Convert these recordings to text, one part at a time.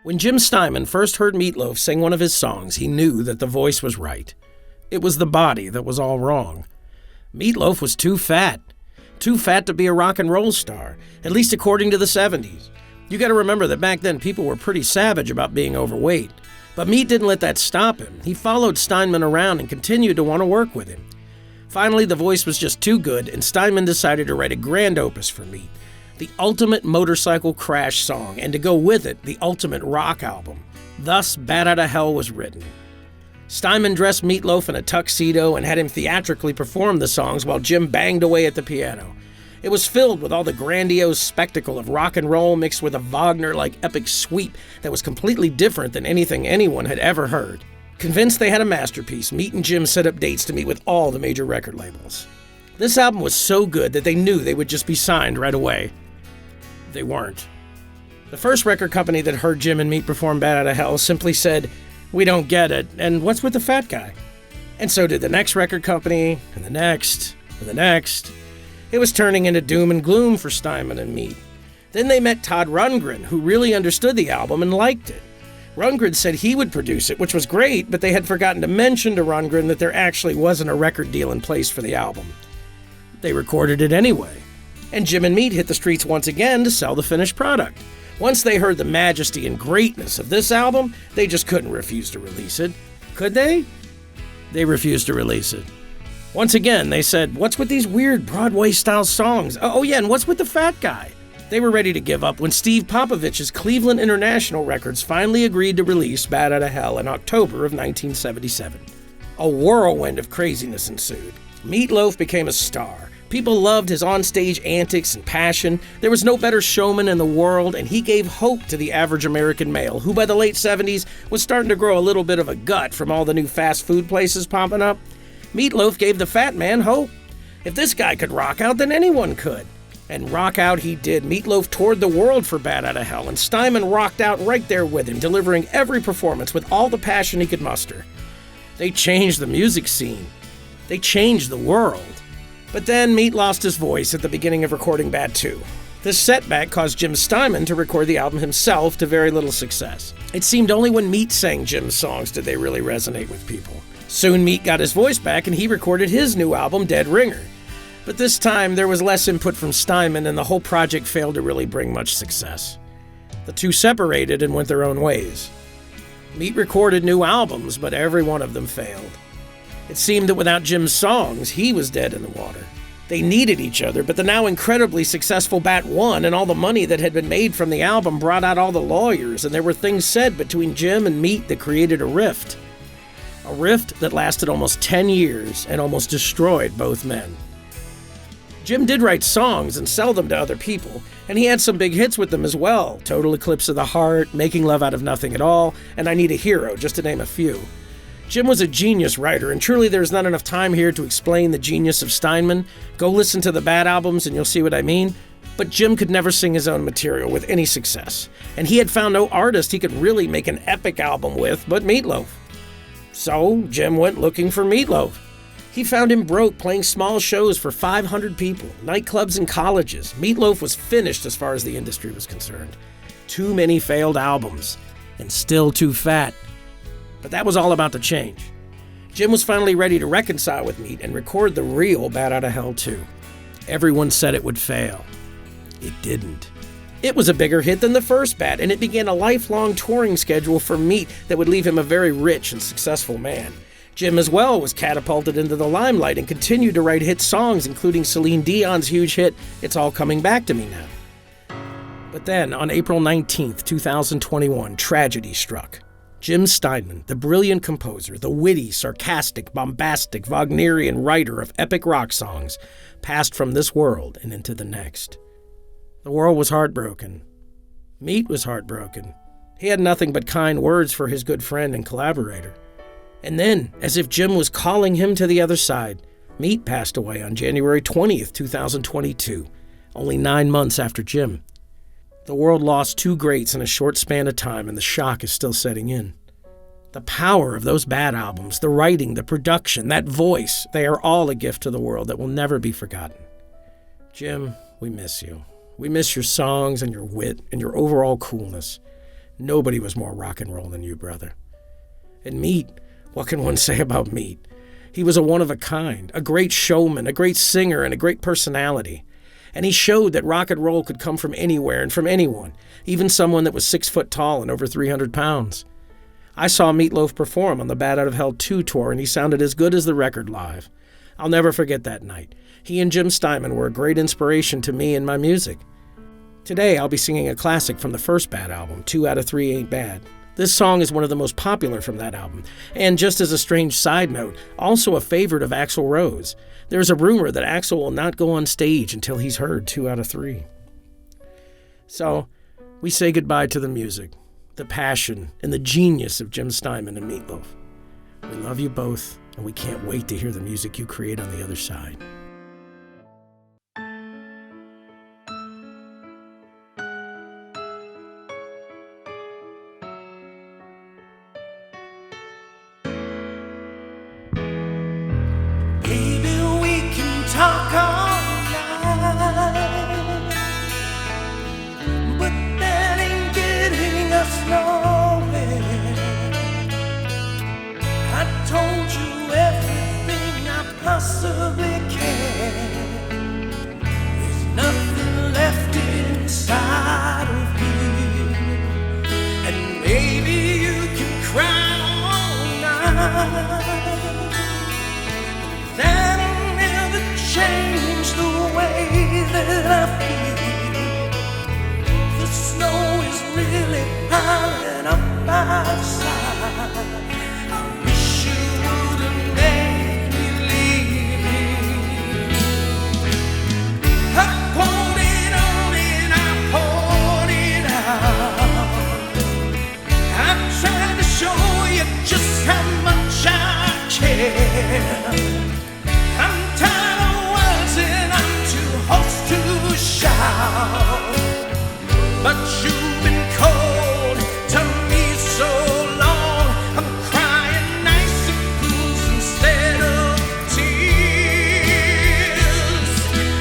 When Jim Steinman first heard Meatloaf sing one of his songs, he knew that the voice was right. It was the body that was all wrong. Meatloaf was too fat to be a rock and roll star, at least according to the 70s. You gotta remember that back then people were pretty savage about being overweight. But Meat didn't let that stop him. He followed Steinman around and continued to want to work with him. Finally, the voice was just too good, and Steinman decided to write a grand opus for Meat, the ultimate motorcycle crash song, and to go with it, the ultimate rock album. Thus, Bat Outta Hell was written. Steinman dressed Meatloaf in a tuxedo and had him theatrically perform the songs while Jim banged away at the piano. It was filled with all the grandiose spectacle of rock and roll mixed with a Wagner-like epic sweep that was completely different than anything anyone had ever heard. Convinced they had a masterpiece, Meat and Jim set up dates to meet with all the major record labels. This album was so good that they knew they would just be signed right away. They weren't. The first record company that heard Jim and Meat perform Bat Outta Hell simply said, "We don't get it, and what's with the fat guy?" And so did the next record company, and the next, and the next. It was turning into doom and gloom for Steinman and Meat. Then they met Todd Rundgren, who really understood the album and liked it. Rundgren said he would produce it, which was great, but they had forgotten to mention to Rundgren that there actually wasn't a record deal in place for the album. They recorded it anyway, and Jim and Meat hit the streets once again to sell the finished product. Once they heard the majesty and greatness of this album, they just couldn't refuse to release it. Could they? They refused to release it. Once again, they said, "What's with these weird Broadway-style songs? Oh yeah, and what's with the fat guy?" They were ready to give up when Steve Popovich's Cleveland International Records finally agreed to release Bat Outta Hell in October of 1977. A whirlwind of craziness ensued. Meatloaf became a star. People loved his onstage antics and passion. There was no better showman in the world, and he gave hope to the average American male, who by the late 70s was starting to grow a little bit of a gut from all the new fast food places popping up. Meatloaf gave the fat man hope. If this guy could rock out, then anyone could. And rock out he did. Meatloaf toured the world for Bat Outta Hell, and Steinman rocked out right there with him, delivering every performance with all the passion he could muster. They changed the music scene. They changed the world. But then Meat lost his voice at the beginning of recording Bat 2. This setback caused Jim Steinman to record the album himself to very little success. It seemed only when Meat sang Jim's songs did they really resonate with people. Soon Meat got his voice back and he recorded his new album, Dead Ringer. But this time there was less input from Steinman and the whole project failed to really bring much success. The two separated and went their own ways. Meat recorded new albums, but every one of them failed. It seemed that without Jim's songs, he was dead in the water. They needed each other, but the now incredibly successful Bat 1 and all the money that had been made from the album brought out all the lawyers, and there were things said between Jim and Meat that created a rift. A rift that lasted almost 10 years and almost destroyed both men. Jim did write songs and sell them to other people, and he had some big hits with them as well. Total Eclipse of the Heart, Making Love Out of Nothing at All, and I Need a Hero, just to name a few. Jim was a genius writer, and truly there's not enough time here to explain the genius of Steinman. Go listen to the Bat albums and you'll see what I mean. But Jim could never sing his own material with any success, and he had found no artist he could really make an epic album with but Meatloaf. So Jim went looking for Meatloaf. He found him broke, playing small shows for 500 people, nightclubs and colleges. Meatloaf was finished as far as the industry was concerned. Too many failed albums, and still too fat. But that was all about to change. Jim was finally ready to reconcile with Meat and record the real Bat Outta Hell 2. Everyone said it would fail. It didn't. It was a bigger hit than the first Bat, and it began a lifelong touring schedule for Meat that would leave him a very rich and successful man. Jim as well was catapulted into the limelight and continued to write hit songs, including Celine Dion's huge hit, It's All Coming Back to Me Now. But then, on April 19th, 2021, tragedy struck. Jim Steinman, the brilliant composer, the witty, sarcastic, bombastic, Wagnerian writer of epic rock songs, passed from this world and into the next. The world was heartbroken. Meat was heartbroken. He had nothing but kind words for his good friend and collaborator. And then, as if Jim was calling him to the other side, Meat passed away on January 20th, 2022, only 9 months after Jim. The world lost two greats in a short span of time, and the shock is still setting in. The power of those Bat albums, the writing, the production, that voice, they are all a gift to the world that will never be forgotten. Jim, we miss you. We miss your songs and your wit and your overall coolness. Nobody was more rock and roll than you, brother. And Meat, what can one say about Meat? He was a one-of-a-kind, a great showman, a great singer, and a great personality. And he showed that rock and roll could come from anywhere and from anyone, even someone that was 6 foot tall and over 300 pounds. I saw Meatloaf perform on the Bat Out of Hell 2 tour, and he sounded as good as the record live. I'll never forget that night. He and Jim Steinman were a great inspiration to me and my music. Today, I'll be singing a classic from the first Bat album, 2 Out of 3 Ain't Bad. This song is one of the most popular from that album, and just as a strange side note, also a favorite of Axl Rose. There's a rumor that Axl will not go on stage until he's heard 2 Out of 3. So, we say goodbye to the music, the passion, and the genius of Jim Steinman and Meatloaf. We love you both, and we can't wait to hear the music you create on the other side. Talk all night, but that ain't getting us nowhere. I told you everything I possibly can. There's nothing left inside of you, and maybe you can cry all night. Change the way that I feel. The snow is really piling up outside. I wish you wouldn't make me leave. I poured it on and I poured it out. I tried to show you just how much I care. I'm tired and I'm too hoarse to shout, but you've been cold to me so long. I'm crying icicles instead of tears,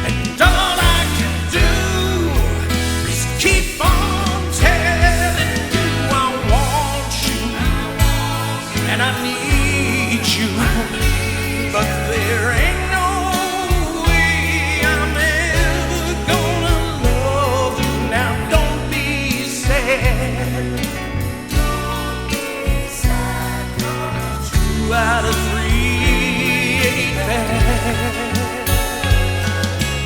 and all I can do is keep on telling you I want you and I need you, but there ain't out of 3 ain't bad.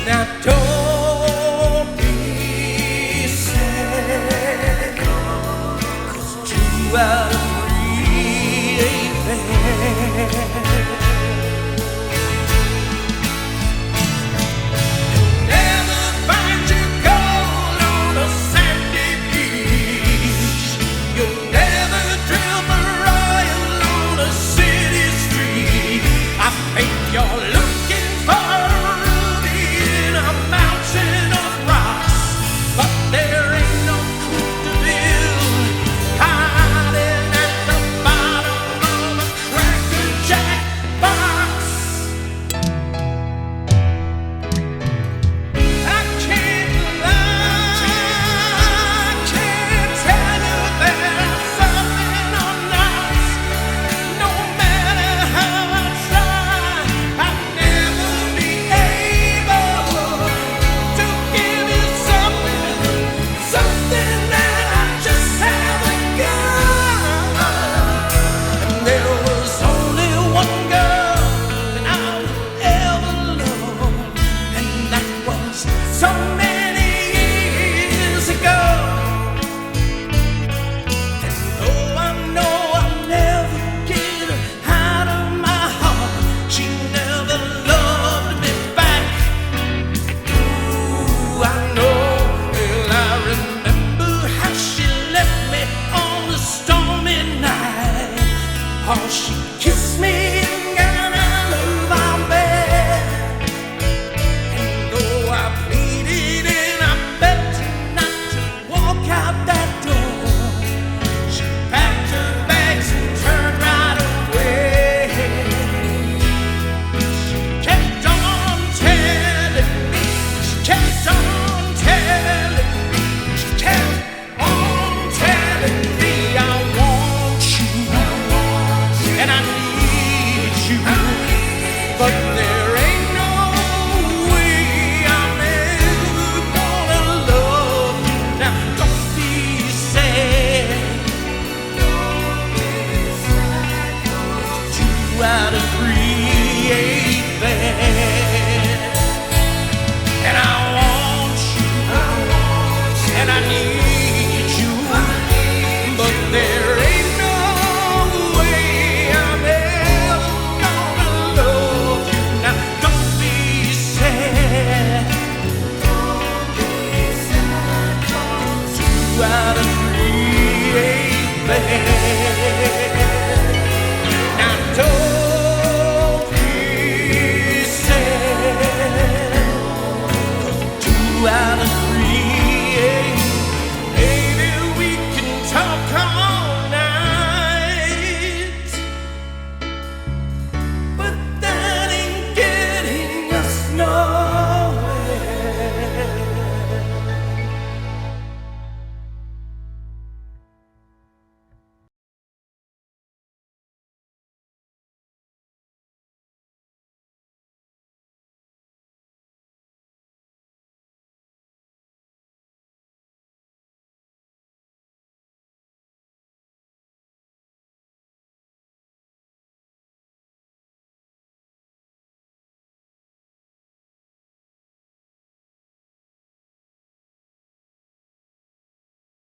Now don't be sad, 'cause 2 out of 3 ain't bad. She kissed me and got out of our bed, and though I pleaded out of